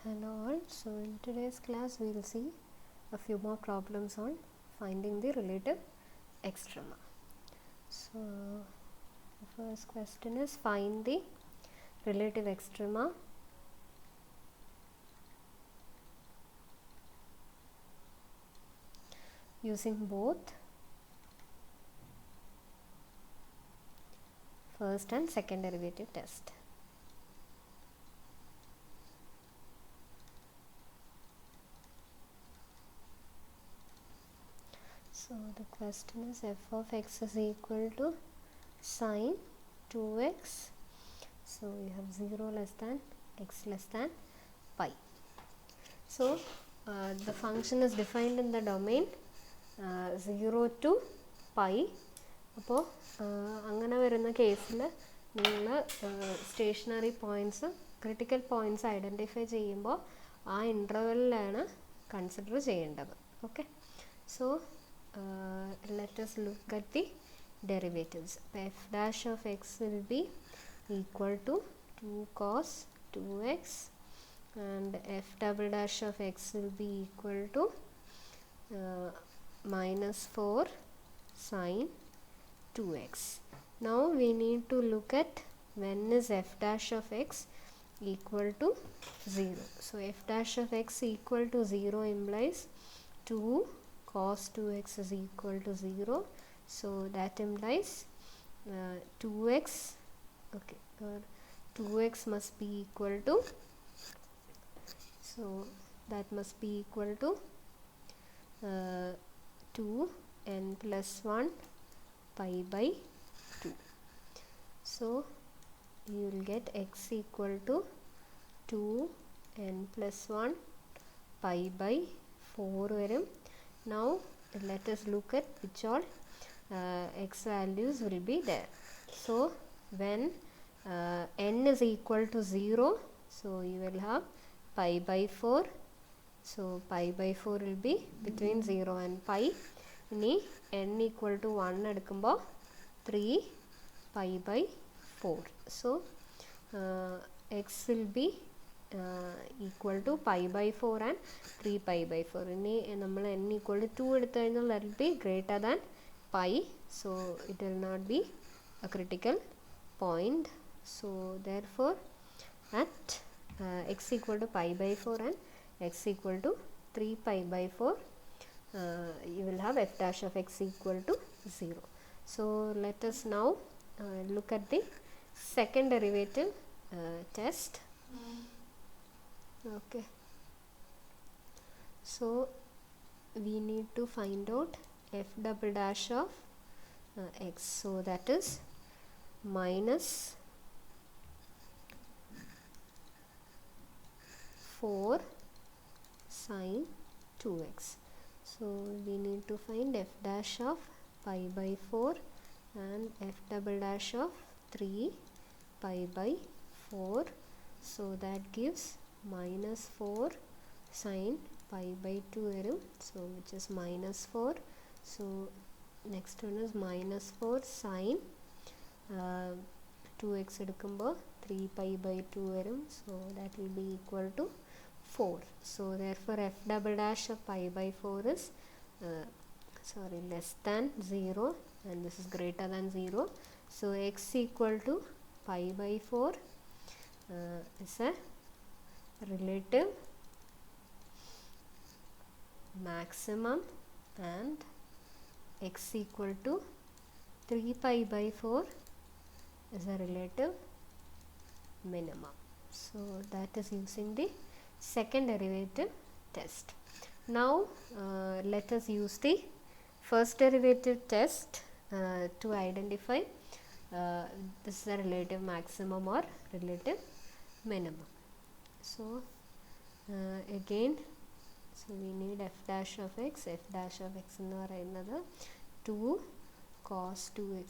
Hello all. So in today's class we will see a few more problems on finding the relative extrema. So the first question is find the relative extrema using both first and second derivative test. So the question is f of x is equal to sine 2x. So we have 0 less than x less than pi. So the function is defined in the domain 0 to pi. അപ്പോൾ അങ്ങനെ വരുന്ന കേസിൽ നിങ്ങൾ stationary points critical points identify ചെയ്യുമ്പോൾ ആ ഇൻ്റർവെല്ലിലാണ് consider ചെയ്യേണ്ടത്. Okay, so let us look at the derivatives. F dash of x will be equal to 2 cos 2x and f double dash of x will be equal to minus 4 sin 2x. Now we need to look at when is f dash of x equal to 0. So f dash of x equal to 0 implies 2 cos 2x is equal to 0. So that implies 2x, okay, 2x must be equal to, so that must be equal to 2n plus 1 pi by 2. So you will get x equal to 2n plus 1 pi by 4 varum. Now let us look at which all x values will be there. So when n is equal to 0, so you will have pi by 4. So pi by 4 will be between 0 and pi. Ini n equal to 1 edukkumbo 3 pi by 4. So x will be equal to pi by 4 and 3 pi by 4. ഇനി നമ്മൾ n equal to 2 എടുത്തു കഴിഞ്ഞാൽ that will be greater than pi, so it will not be a critical point. So therefore at x equal to pi by 4 and x equal to 3 pi by 4 you will have f dash of x equal to 0. So let us now look at the second derivative test. Okay, so we need to find out f double dash of x, so that is minus 4 sin 2x. So we need to find f dash of pi by 4 and f double dash of 3 pi by 4. So that gives minus 4 sin pi by 2 varum, so which is minus 4. So next one is minus 4 sin 2x edukkumbo 3 pi by 2 varum, so that will be equal to 4. So therefore f double dash of pi by 4 is less than 0 and this is greater than 0. So x equal to pi by 4 is a relative maximum and x equal to 3 pi by 4 is a relative minimum. So that is using the second derivative test. Now let us use the first derivative test to identify this is a relative maximum or relative minimum. So again, so we need f dash of x. F dash of x എന്ന് പറയുന്നത് 2 cos 2x